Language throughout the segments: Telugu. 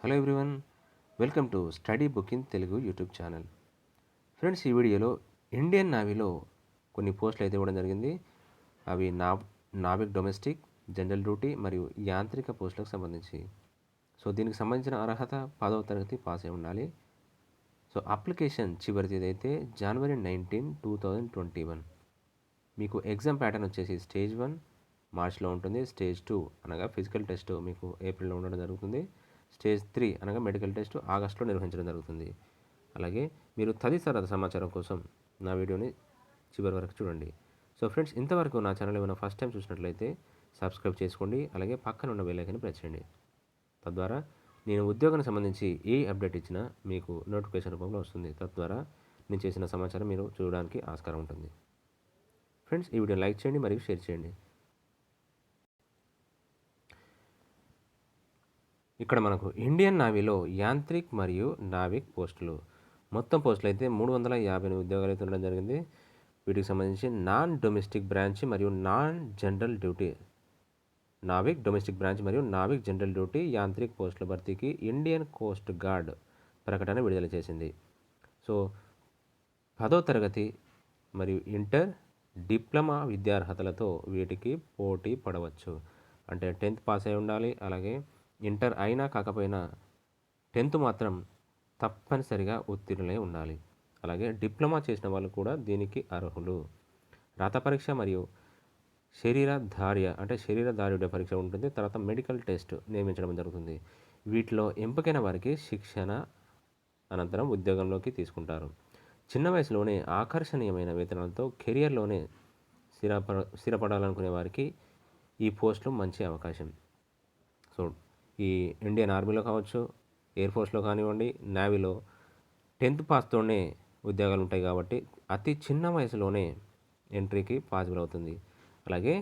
Hello everyone, welcome to study book in Telugu YouTube channel. Friends, ఈ వీడియోలో ఇండియన్ నావీలో కొన్ని పోస్టులు అయితే ఇవ్వడం జరిగింది. అవి నావిక్ డొమెస్టిక్, జనరల్ డ్యూటీ మరియు యాంత్రిక పోస్టులకు సంబంధించి. దీనికి సంబంధించిన అర్హత 10వ తరగతి పాస్ అయి ఉండాలి. అప్లికేషన్ చివరి తేదీ అయితే January 19, 2021. మీకు ఎగ్జామ్ ప్యాటర్న్ వచ్చేసి స్టేజ్ 1 మార్చ్లో ఉంటుంది. స్టేజ్ 2 అనగా ఫిజికల్ టెస్ట్ మీకు ఏప్రిల్లో ఉండడం జరుగుతుంది. స్టేజ్ 3 అనగా మెడికల్ టెస్ట్ ఆగస్టులో నిర్వహించడం జరుగుతుంది. అలాగే మీరు తదితర సమాచారం కోసం నా వీడియోని చివరి వరకు చూడండి. ఫ్రెండ్స్, ఇంతవరకు నా ఛానల్ ఏమైనా ఫస్ట్ టైం చూసినట్లయితే సబ్స్క్రైబ్ చేసుకోండి. అలాగే పక్కన ఉన్న బెల్ ఐకాన్ని ప్రెస్ చేయండి. తద్వారా నేను ఉద్యోగానికి సంబంధించి ఏ అప్డేట్ ఇచ్చినా మీకు నోటిఫికేషన్ రూపంలో వస్తుంది. తద్వారా నేను చేసిన సమాచారం మీరు చూడడానికి ఆస్కారం ఉంటుంది. ఫ్రెండ్స్, ఈ వీడియోని లైక్ చేయండి మరియు షేర్ చేయండి. ఇక్కడ మనకు ఇండియన్ నావీలో యాంత్రిక్ మరియు నావిక్ పోస్టులు, మొత్తం పోస్టులు అయితే 358 ఉద్యోగాలు అయితే ఉండడం జరిగింది. వీటికి సంబంధించి నాన్ డొమెస్టిక్ బ్రాంచ్ మరియు non general duty, Navik domestic branch మరియు నావిక్ జనరల్ డ్యూటీ యాంత్రిక్ పోస్టుల భర్తీకి ఇండియన్ కోస్ట్ గార్డ్ ప్రకటన విడుదల చేసింది. 10వ తరగతి మరియు ఇంటర్, డిప్లొమా విద్యార్హతలతో వీటికి పోటీ పడవచ్చు. అంటే 10th పాస్ అయి ఉండాలి. అలాగే ఇంటర్ అయినా కాకపోయినా 10th మాత్రం తప్పనిసరిగా ఉత్తీర్ణులై ఉండాలి. అలాగే డిప్లొమా చేసిన వాళ్ళు కూడా దీనికి అర్హులు. రాత పరీక్ష మరియు శరీరధార్య పరీక్ష ఉంటుంది. తర్వాత మెడికల్ టెస్ట్ నియమించడం జరుగుతుంది. వీటిలో ఎంపికైన వారికి శిక్షణ అనంతరం ఉద్యోగంలోకి తీసుకుంటారు. చిన్న వయసులోనే ఆకర్షణీయమైన వేతనాలతో కెరియర్లోనే స్థిరపడాలనుకునే వారికి ఈ పోస్టులు మంచి అవకాశం. ఈ ఇండియన్ ఆర్మీలో కావచ్చు, ఎయిర్ ఫోర్స్లో కానివ్వండి, నేవీలో 10th పాస్తోనే ఉద్యోగాలు ఉంటాయి కాబట్టి అతి చిన్న వయసులోనే ఎంట్రీకి పాసిబుల్ అవుతుంది. అలాగే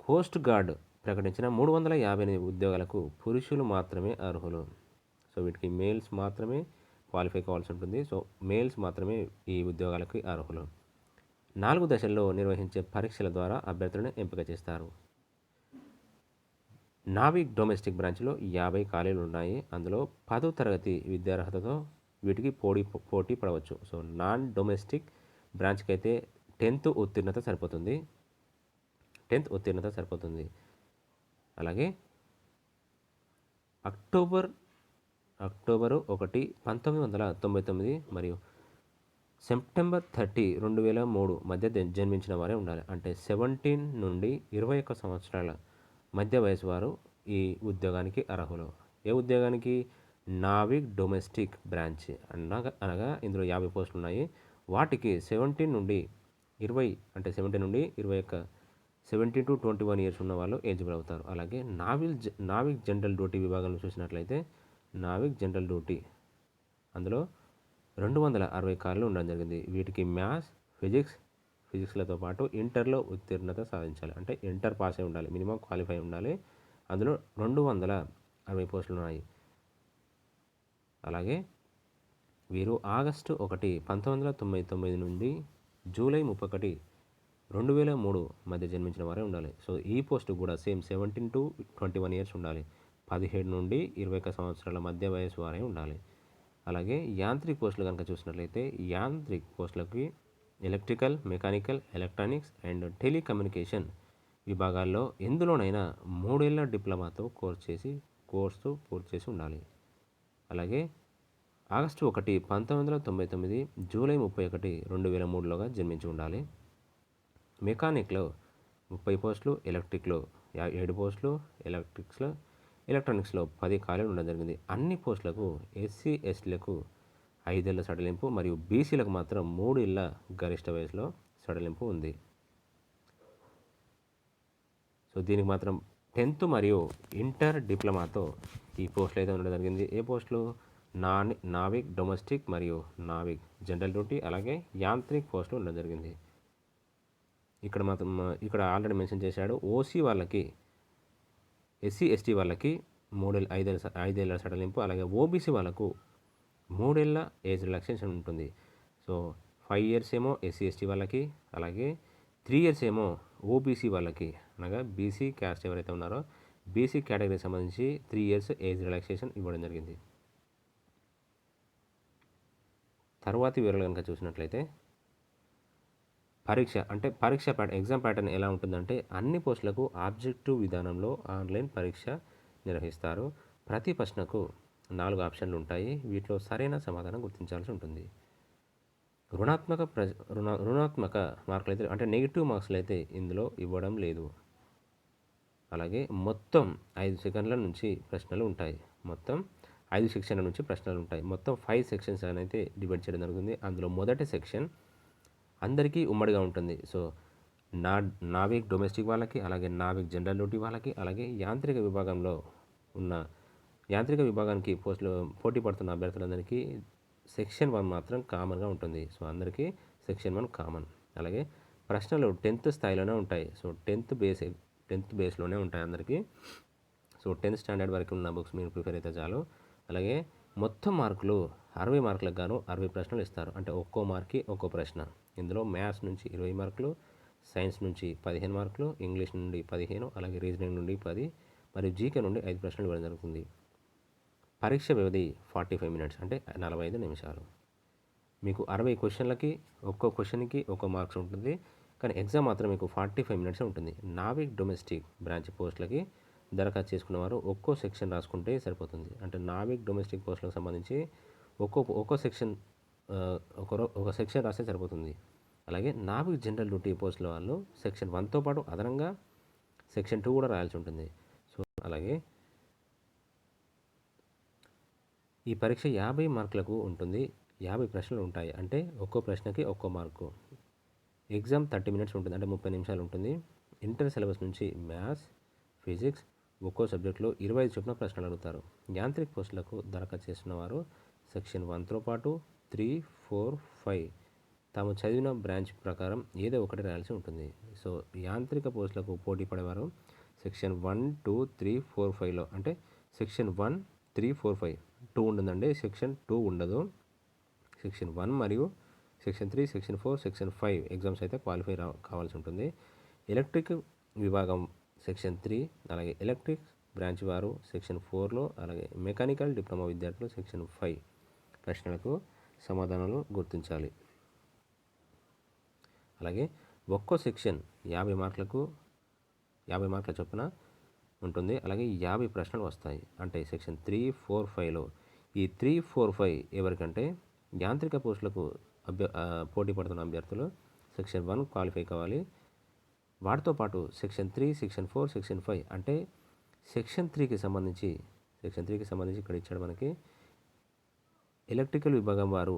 కోస్ట్ గార్డ్ ప్రకటించిన 358 ఉద్యోగాలకు పురుషులు మాత్రమే అర్హులు. వీటికి మేల్స్ మాత్రమే క్వాలిఫై కావాల్సి ఉంటుంది. మేల్స్ మాత్రమే ఈ ఉద్యోగాలకు అర్హులు. 4 దశల్లో నిర్వహించే పరీక్షల ద్వారా అభ్యర్థులను ఎంపిక చేస్తారు. నావిక్ డొమెస్టిక్ బ్రాంచ్లో 50 ఖాళీలు ఉన్నాయి. అందులో 10వ తరగతి విద్యార్హతతో వీటికి పోటీ పడవచ్చు. నాన్ డొమెస్టిక్ బ్రాంచ్కి అయితే 10th ఉత్తీర్ణత సరిపోతుంది. అలాగే అక్టోబర్ 1, 1999 మరియు సెప్టెంబర్ 30, 2003 మధ్య జన్మించిన వారే ఉండాలి. అంటే 17 నుండి 21 సంవత్సరాల మధ్య వయసు వారు ఈ ఉద్యోగానికి అర్హులు. ఏ ఉద్యోగానికి? నావిక్ డొమెస్టిక్ బ్రాంచ్ అనగా ఇందులో 50 పోస్టులు ఉన్నాయి. వాటికి 17 నుండి 17 to 21 ఇయర్స్ ఉన్న వాళ్ళు ఎలిజిబుల్ అవుతారు. అలాగే నావిక్ జనరల్ డ్యూటీ విభాగంలో చూసినట్లయితే నావిక్ జనరల్ డ్యూటీ అందులో 260 ఖాళీలు ఉండడం జరిగింది. వీటికి మ్యాథ్స్, ఫిజిక్స్లతో పాటు ఇంటర్లో ఉత్తీర్ణత సాధించాలి. అంటే ఇంటర్ పాస్ అయి ఉండాలి, మినిమం క్వాలిఫై ఉండాలి. అందులో 260 పోస్టులు ఉన్నాయి. అలాగే వీరు ఆగస్టు 1, 1999 నుండి జూలై 31, 2003 మధ్య జన్మించిన వారే ఉండాలి. ఈ పోస్టు కూడా సేమ్ 17 to 21 ఇయర్స్ ఉండాలి. 17 నుండి 21 సంవత్సరాల మధ్య వయసు వారే ఉండాలి. అలాగే యాంత్రిక్ పోస్టులు కనుక చూసినట్లయితే యాంత్రిక్ పోస్టులకి electrical, mechanical, electronics and telecommunication విభాగాల్లో ఎందులోనైనా 3 ఏళ్ల డిప్లొమాతో కోర్సు పూర్తి చేసి ఉండాలి. అలాగే ఆగస్టు 1, 1999, జూలై 31, 2003లోగా జన్మించి ఉండాలి. మెకానిక్లో 30 పోస్టులు, ఎలక్ట్రిక్లో 7 పోస్టులు, ఎలక్ట్రానిక్స్లో 10 ఖాళీలు ఉండడం జరిగింది. అన్ని పోస్టులకు SC, STలకు 5 ఏళ్ల సడలింపు మరియు బీసీలకు మాత్రం 3 ఏళ్ల గరిష్ట వయసులో సడలింపు ఉంది. దీనికి మాత్రం 10th మరియు ఇంటర్ డిప్లొమాతో ఈ పోస్టులు అయితే ఉండడం జరిగింది. ఏ పోస్టులు? నావిక్ డొమెస్టిక్ మరియు నావిక్ జనరల్ డ్యూటీ, అలాగే యాంత్రిక్ పోస్టులు ఉండడం జరిగింది. ఇక్కడ ఆల్రెడీ మెన్షన్ చేశాడు. ఓసీ వాళ్ళకి, SC, ST వాళ్ళకి 5 ఏళ్ల సడలింపు, అలాగే ఓబీసీ వాళ్ళకు 3 ఏళ్ల ఏజ్ రిలాక్సేషన్ ఉంటుంది. 5 ఇయర్స్ ఏమో SC, ST వాళ్ళకి, అలాగే 3 ఇయర్స్ ఏమో ఓబీసీ వాళ్ళకి, అనగా బీసీ క్యాస్ట్ ఎవరైతే ఉన్నారో బీసీ కేటగిరీకి సంబంధించి 3 years ఏజ్ రిలాక్సేషన్ ఇవ్వడం జరిగింది. తర్వాతి వివరాలు కనుక చూసినట్లయితే పరీక్ష ఎగ్జామ్ ప్యాటర్న్ ఎలా ఉంటుందంటే అన్ని పోస్టులకు ఆబ్జెక్టివ్ విధానంలో ఆన్లైన్ పరీక్ష నిర్వహిస్తారు. ప్రతి ప్రశ్నకు 4 ఆప్షన్లు ఉంటాయి. వీటిలో సరైన సమాధానం గుర్తించాల్సి ఉంటుంది. రుణాత్మక మార్కులు అయితే అంటే నెగిటివ్ మార్క్స్లు అయితే ఇందులో ఇవ్వడం లేదు. అలాగే మొత్తం 5 సెక్షన్ల నుంచి ప్రశ్నలు ఉంటాయి. మొత్తం 5 సెక్షన్ల నుంచి ప్రశ్నలు ఉంటాయి. మొత్తం 5 సెక్షన్స్ అయితే డివైడ్ చేయడం జరుగుతుంది. అందులో మొదటి సెక్షన్ అందరికీ ఉమ్మడిగా ఉంటుంది. సో నావిక్ డొమెస్టిక్ వాళ్ళకి, అలాగే నావిక్ జనరల్ డ్యూటీ వాళ్ళకి, అలాగే యాంత్రిక విభాగానికి పోటీ పడుతున్న అభ్యర్థులందరికీ సెక్షన్ 1 మాత్రం కామన్గా ఉంటుంది. సో అందరికీ సెక్షన్ 1 కామన్. అలాగే ప్రశ్నలు 10th స్థాయిలోనే ఉంటాయి. సో 10th బేస్లోనే ఉంటాయి అందరికీ. సో 10th స్టాండర్డ్ వరకు ఉన్న బుక్స్ మీరు ప్రిఫర్ అయితే చాలు. అలాగే మొత్తం మార్కులు 60 మార్కులకు గాను 60 ప్రశ్నలు ఇస్తారు. అంటే ఒక్కో మార్క్కి ఒక్కో ప్రశ్న. ఇందులో మ్యాథ్స్ నుంచి 20 మార్కులు, సైన్స్ నుంచి 15 మార్కులు, ఇంగ్లీష్ నుండి 15, అలాగే రీజనింగ్ నుండి 10 మరియు జీకే నుండి 5 ప్రశ్నలు ఇవ్వడం జరుగుతుంది. పరీక్ష వ్యవధి 45 minutes అంటే 45 నిమిషాలు. మీకు 60 క్వశ్చన్లకి ఒక్కో క్వశ్చన్కి ఒక్కో మార్క్స్ ఉంటుంది. కానీ ఎగ్జామ్ మాత్రం మీకు 45 minutes ఉంటుంది. నావిక్ డొమెస్టిక్ బ్రాంచ్ పోస్టులకి దరఖాస్తు చేసుకున్నవారు ఒక్కో సెక్షన్ రాసుకుంటే సరిపోతుంది. అంటే నావిక్ డొమెస్టిక్ పోస్టులకు సంబంధించి ఒక్కో సెక్షన్ ఒక సెక్షన్ రాస్తే సరిపోతుంది. అలాగే నావిక్ జనరల్ డ్యూటీ పోస్టుల వాళ్ళు సెక్షన్ 1తో పాటు అదనంగా సెక్షన్ 2 కూడా రాయాల్సి ఉంటుంది. సో అలాగే ఈ పరీక్ష 50 మార్కులకు ఉంటుంది. 50 ప్రశ్నలు ఉంటాయి. అంటే ఒక్కో ప్రశ్నకి ఒక్కో మార్కు. ఎగ్జామ్ 30 minutes ఉంటుంది. అంటే 30 నిమిషాలు ఉంటుంది. ఇంటర్ సిలబస్ నుంచి మ్యాథ్స్, ఫిజిక్స్ ఒక్కో సబ్జెక్టులో 25 చొప్పున ప్రశ్నలు అడుగుతారు. యాంత్రిక పోస్టులకు దరఖాస్తు చేసిన వారు సెక్షన్ 1తో పాటు 3, 4, 5 తాము చదివిన బ్రాంచ్ ప్రకారం ఏదో ఒకటి రాయాల్సి ఉంటుంది. సో యాంత్రిక పోస్టులకు పోటీ పడేవారు సెక్షన్ 1, 2, 3, 4, 5లో అంటే సెక్షన్ 1, 3, 4, 5 2 ఉంటుందండి. సెక్షన్ 2 ఉండదు. సెక్షన్ 1 మరియు సెక్షన్ 3, సెక్షన్ 4, సెక్షన్ 5 ఎగ్జామ్స్ అయితే క్వాలిఫై కావాల్సి ఉంటుంది. ఎలక్ట్రిక్ విభాగం సెక్షన్ 3, అలాగే ఎలక్ట్రిక్ బ్రాంచ్ వారు సెక్షన్ 4లో, అలాగే మెకానికల్ డిప్లొమా విద్యార్థులు సెక్షన్ 5 ప్రశ్నలకు సమాధానాలు గుర్తించాలి. అలాగే ఒక్కో సెక్షన్ 50 మార్కుల చొప్పున ఉంటుంది. అలాగే 50 ప్రశ్నలు వస్తాయి. అంటే సెక్షన్ 3, 4, 5లో ఈ 3, 4, 5 ఎవరికంటే యాంత్రిక పోస్టులకు పోటీ పడుతున్న అభ్యర్థులు సెక్షన్ 1 క్వాలిఫై కావాలి. వాటితో పాటు సెక్షన్ 3, సెక్షన్ 4, సెక్షన్ 5 అంటే సెక్షన్ 3కి సంబంధించి ఇక్కడ ఇచ్చాడు మనకి ఎలక్ట్రికల్ విభాగం వారు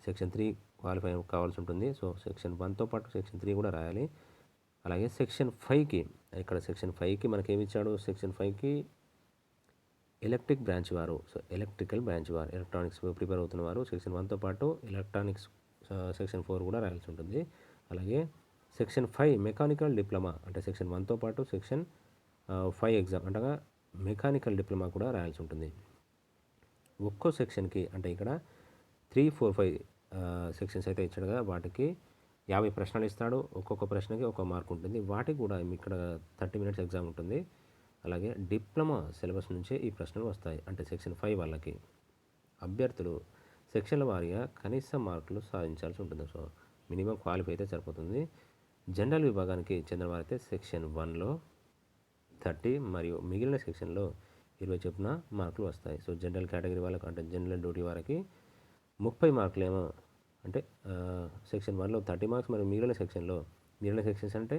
సెక్షన్ 3 క్వాలిఫై కావాల్సి ఉంటుంది. సో సెక్షన్ 1తో పాటు సెక్షన్ 3 కూడా రాయాలి. అలాగే సెక్షన్ 5కి మనకి ఏమి ఇచ్చాడు? సెక్షన్ 5కి ఎలక్ట్రికల్ బ్రాంచ్ వారు ఎలక్ట్రానిక్స్ ప్రిపేర్ అవుతున్న వారు సెక్షన్ 1తో పాటు ఎలక్ట్రానిక్స్ సెక్షన్ 4 కూడా రాయాల్సి ఉంటుంది. అలాగే సెక్షన్ 5 మెకానికల్ డిప్లొమా అంటే సెక్షన్ 1తో పాటు సెక్షన్ 5 ఎగ్జామ్ అంటగా మెకానికల్ డిప్లొమా కూడా రాయాల్సి ఉంటుంది. ఒక్కో సెక్షన్కి అంటే ఇక్కడ 3, 4, 5 సెక్షన్స్ అయితే ఇచ్చాడు కదా, వాటికి 50 ప్రశ్నలు ఇస్తాడు. ఒక్కొక్క ప్రశ్నకి ఒక మార్క్ ఉంటుంది. వాటికి కూడా ఇక్కడ 30 minutes ఎగ్జామ్ ఉంటుంది. అలాగే డిప్లొమా సిలబస్ నుంచే ఈ ప్రశ్నలు వస్తాయి. అంటే సెక్షన్ 5 వాళ్ళకి అభ్యర్థులు సెక్షన్ల వారీగా కనీస మార్కులు సాధించాల్సి ఉంటుంది. సో మినిమం క్వాలిఫై అయితే సరిపోతుంది. జనరల్ విభాగానికి చెందిన వారైతే సెక్షన్ 1లో 30 మరియు మిగిలిన సెక్షన్లో 20 చొప్పున మార్కులు వస్తాయి. సో జనరల్ కేటగిరీ వాళ్ళకి అంటే జనరల్ డ్యూటీ వారికి 30 మార్కులు ఏమో అంటే సెక్షన్ 1లో 30 మార్క్స్ మరియు మిగిలిన సెక్షన్స్ అంటే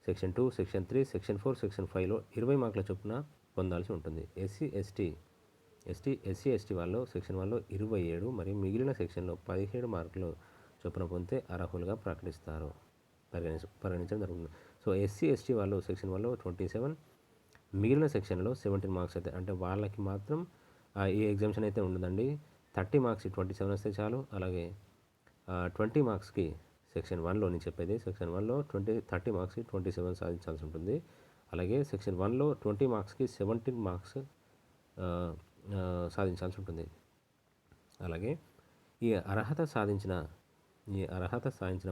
సెక్షన్ 2, సెక్షన్ 3, సెక్షన్ 4, సెక్షన్ 5లో 20 మార్కుల చొప్పున పొందాల్సి ఉంటుంది. ఎస్సీ ఎస్టీ వాళ్ళు సెక్షన్ 1లో 27 మరియు మిగిలిన సెక్షన్లో 17 మార్కులు చొప్పున పొందితే అర్హులుగా పరిగణించడం జరుగుతుంది. సో ఎస్సీ ఎస్టీ వాళ్ళు సెక్షన్ 1లో 27, మిగిలిన సెక్షన్లో 17 మార్క్స్ అయితే అంటే వాళ్ళకి మాత్రం ఈ ఎగ్జామ్షన్ అయితే ఉండదండి. 30 మార్క్స్కి 27 వస్తే చాలు. అలాగే 20 మార్క్స్కి సెక్షన్ 1లో నేను చెప్పేది సెక్షన్ 1లో 30 మార్క్స్కి 27 సాధించాల్సి ఉంటుంది. అలాగే సెక్షన్ 1లో 20 మార్క్స్కి 17 మార్క్స్ సాధించాల్సి ఉంటుంది. అలాగే ఈ అర్హత సాధించిన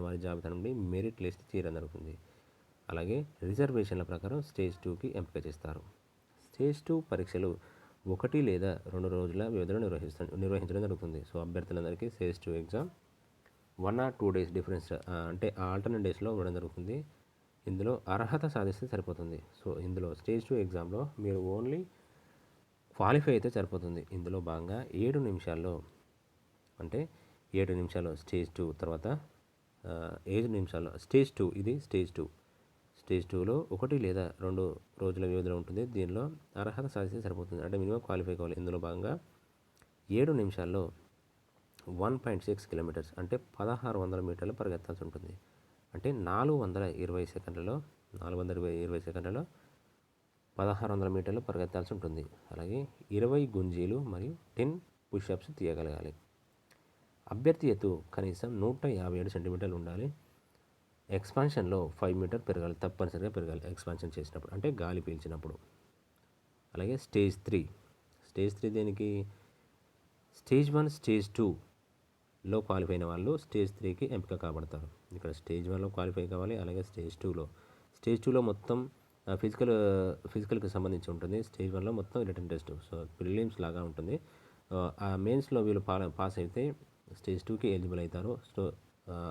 వారి జాబితా నుండి మెరిట్ లిస్ట్ తీయడం జరుగుతుంది. అలాగే రిజర్వేషన్ల ప్రకారం స్టేజ్ 2కి ఎంపిక చేస్తారు. స్టేజ్ 2 పరీక్షలు 1 లేదా 2 రోజుల వ్యవధిలో నిర్వహించడం జరుగుతుంది. సో అభ్యర్థులందరికీ stage 2 exam 1 or 2 days difference అంటే ఆల్టర్నేట్ డేస్లో ఇవ్వడం జరుగుతుంది. ఇందులో అర్హత సాధిస్తే సరిపోతుంది. సో ఇందులో స్టేజ్ 2 ఎగ్జామ్లో మీరు ఓన్లీ క్వాలిఫై అయితే సరిపోతుంది. ఇందులో భాగంగా 7 నిమిషాల్లో అంటే 7 నిమిషాల్లో స్టేజ్ 2 తర్వాత 7 నిమిషాల్లో స్టేజ్ 2 ఇది స్టేజ్ 2. స్టేజ్ 2లో 1 లేదా 2 రోజుల వ్యవధిలో ఉంటుంది. దీనిలో అర్హత సాధిస్తే సరిపోతుంది. అంటే మినిమం క్వాలిఫై కావాలి. ఇందులో భాగంగా 7 నిమిషాల్లో 1.6 కిలోమీటర్స్ అంటే 1600 మీటర్లు పరిగెత్తాల్సి ఉంటుంది. అంటే 420 సెకండ్లలో 1600 మీటర్లు పరిగెత్తాల్సి ఉంటుంది. అలాగే 20 గుంజీలు మరియు 10 పుషప్స్ తీయగలగాలి. అభ్యర్థి ఎత్తు కనీసం 157 సెంటీమీటర్లు ఉండాలి. ఎక్స్పాన్షన్లో 5 మీటర్ పెరగాలి, తప్పనిసరిగా పెరగాలి ఎక్స్పాన్షన్ చేసినప్పుడు అంటే గాలి పీల్చినప్పుడు. అలాగే స్టేజ్ 3 దేనికి స్టేజ్ 1 స్టేజ్ 2లో క్వాలిఫై అయిన వాళ్ళు స్టేజ్ 3కి ఎంపిక కాబడతారు. ఇక్కడ స్టేజ్ 1లో క్వాలిఫై కావాలి. అలాగే స్టేజ్ 2లో మొత్తం ఫిజికల్కి సంబంధించి ఉంటుంది. స్టేజ్ 1లో మొత్తం రిటన్ టెస్ట్, సో ప్రిలిమ్స్ లాగా ఉంటుంది. ఆ మెయిన్స్లో వీళ్ళు పాస్ అయితే స్టేజ్ 2కి ఎలిజిబుల్ అవుతారు. సో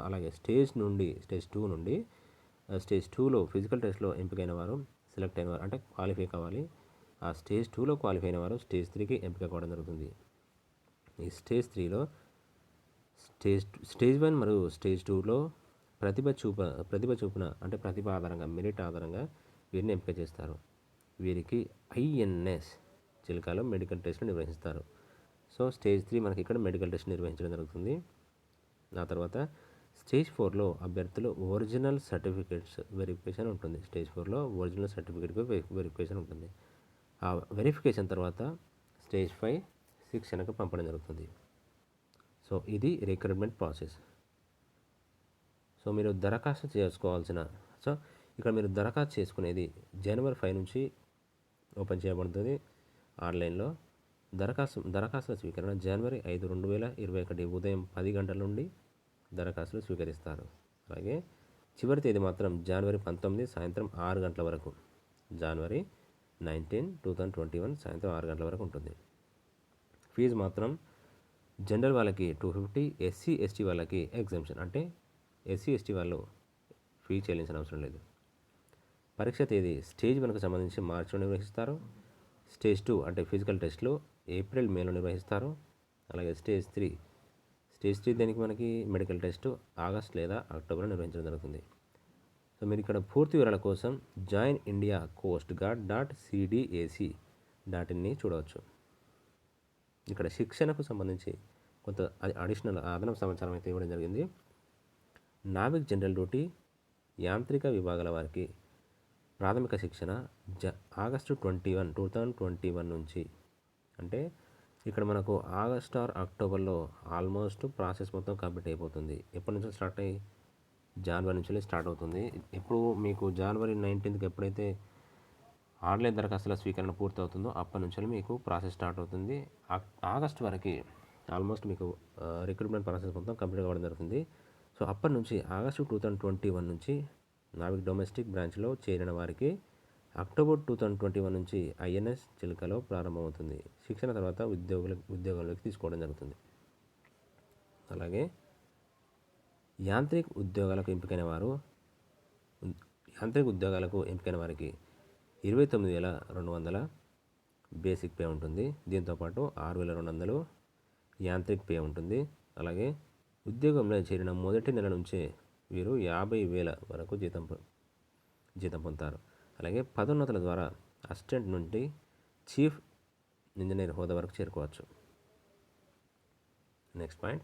అలాగే స్టేజ్ 2 నుండి స్టేజ్ 2లో ఫిజికల్ టెస్ట్లో ఎంపికైన వారు సెలెక్ట్ అయిన వారు అంటే క్వాలిఫై కావాలి. ఆ స్టేజ్ 2లో క్వాలిఫై అయిన వారు స్టేజ్ 3కి ఎంపిక కావడం జరుగుతుంది. ఈ స్టేజ్ 3లో స్టేజ్ 1 మరియు స్టేజ్ 2లో ప్రతిభ చూపున అంటే ప్రతిభ ఆధారంగా మెరిట్ ఆధారంగా వీరిని ఎంపిక చేస్తారు. వీరికి INS చిలకలో మెడికల్ టెస్ట్లు నిర్వహిస్తారు. సో స్టేజ్ 3 మనకి ఇక్కడ మెడికల్ టెస్ట్ నిర్వహించడం జరుగుతుంది. ఆ తర్వాత స్టేజ్ 4లో అభ్యర్థులు ఒరిజినల్ సర్టిఫికేట్స్ వెరిఫికేషన్ ఉంటుంది. స్టేజ్ 4లో ఒరిజినల్ సర్టిఫికేట్ వెరిఫికేషన్ ఉంటుంది. ఆ వెరిఫికేషన్ తర్వాత స్టేజ్ 5 శిక్షణకు పంపడం జరుగుతుంది. సో ఇది రిక్రూట్మెంట్ ప్రాసెస్. సో మీరు దరఖాస్తు ఇక్కడ మీరు దరఖాస్తు చేసుకునేది January 5 నుంచి ఓపెన్ చేయబడుతుంది ఆన్లైన్లో. దరఖాస్తుల స్వీకరణ January 5, 2021 ఉదయం 10 గంటల నుండి దరఖాస్తులు స్వీకరిస్తారు. అలాగే చివరి తేదీ మాత్రం January 19 సాయంత్రం 6 గంటల వరకు, January 19, 2021 సాయంత్రం 6 గంటల వరకు ఉంటుంది. ఫీజు మాత్రం జనరల్ వాళ్ళకి 250, SC ST వాళ్ళకి ఎగ్జామ్షన్ అంటే SC ST వాళ్ళు ఫీ చెల్లించిన అవసరం లేదు. పరీక్ష తేదీ స్టేజ్ 1కు సంబంధించి మార్చిలో నిర్వహిస్తారు. స్టేజ్ 2 అంటే ఫిజికల్ టెస్ట్లు April, Mayలో నిర్వహిస్తారు. అలాగే స్టేజ్ 3 దానికి మనకి మెడికల్ టెస్ట్ ఆగస్ట్ లేదా అక్టోబర్లో నిర్వహించడం జరుగుతుంది. సో మీరు ఇక్కడ పూర్తి వివరాల కోసం joinindiacoastguard.cdac.in చూడవచ్చు. ఇక్కడ శిక్షణకు సంబంధించి కొంత అడిషనల్ అదనపు సమాచారం అయితే ఇవ్వడం జరిగింది. నావిక్ జనరల్ డ్యూటీ యాంత్రిక విభాగాల వారికి ప్రాథమిక శిక్షణ ఆగస్టు 21, 2021 నుంచి అంటే ఇక్కడ మనకు ఆగస్ట్ ఆర్ అక్టోబర్లో ఆల్మోస్ట్ ప్రాసెస్ మొత్తం కంప్లీట్ అయిపోతుంది. ఎప్పటి నుంచో స్టార్ట్ అయ్యి January నుంచి స్టార్ట్ అవుతుంది. ఇప్పుడు మీకు January 19కి ఎప్పుడైతే ఆన్లైన్ దరఖాస్తుల స్వీకరణ పూర్తి అవుతుందో అప్పటి నుంచి మీకు ప్రాసెస్ స్టార్ట్ అవుతుంది. ఆగస్ట్ వరకు ఆల్మోస్ట్ మీకు రిక్రూట్మెంట్ ప్రాసెస్ మొత్తం కంప్లీట్ అవ్వడం జరుగుతుంది. సో అప్పటి నుంచి ఆగస్టు 2021 నుంచి నావిక్ డొమెస్టిక్ బ్రాంచ్లో చేరిన వారికి అక్టోబర్ 2021 నుంచి INS చిలుకలో ప్రారంభమవుతుంది. శిక్షణ తర్వాత ఉద్యోగంలోకి తీసుకోవడం జరుగుతుంది. అలాగే యాంత్రిక ఉద్యోగాలకు ఎంపికైన వారికి 29,200 బేసిక్ పే ఉంటుంది. దీంతోపాటు 6,200 యాంత్రిక్ పే ఉంటుంది. అలాగే ఉద్యోగంలో చేరిన మొదటి నెల నుంచే వీరు 50,000 వరకు జీతం పొందుతారు. అలాగే పదోన్నతుల ద్వారా అసిస్టెంట్ నుండి చీఫ్ ఇంజనీర్ హోదా వరకు చేరుకోవచ్చు. నెక్స్ట్ పాయింట్,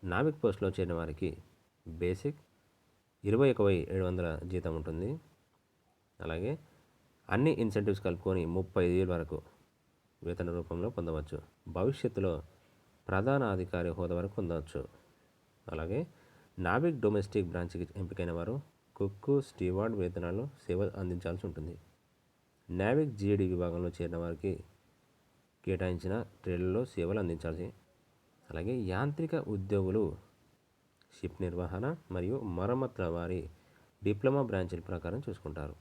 నావిక్ పోస్ట్లో చేరిన వారికి బేసిక్ 21,700 జీతం ఉంటుంది. అలాగే అన్ని ఇన్సెంటివ్స్ కలుపుకొని 35,000 వరకు వేతన రూపంలో పొందవచ్చు. భవిష్యత్తులో ప్రధాన అధికారి హోదా వరకు పొందవచ్చు. అలాగే నావిక్ డొమెస్టిక్ బ్రాంచ్కి ఎంపికైన వారు కుక్, స్టీవార్డ్ వేతనాలు సేవ అందించాల్సి ఉంటుంది. నావిక్ GD విభాగంలో చేరిన వారికి కేటాయించిన ట్రేడ్లలో సేవలు అందించాల్సి. అలాగే యాంత్రిక ఉద్యోగులు షిప్ నిర్వహణ మరియు మరమ్మతుల వారి డిప్లొమా బ్రాంచీల ప్రకారం చూసుకుంటారు.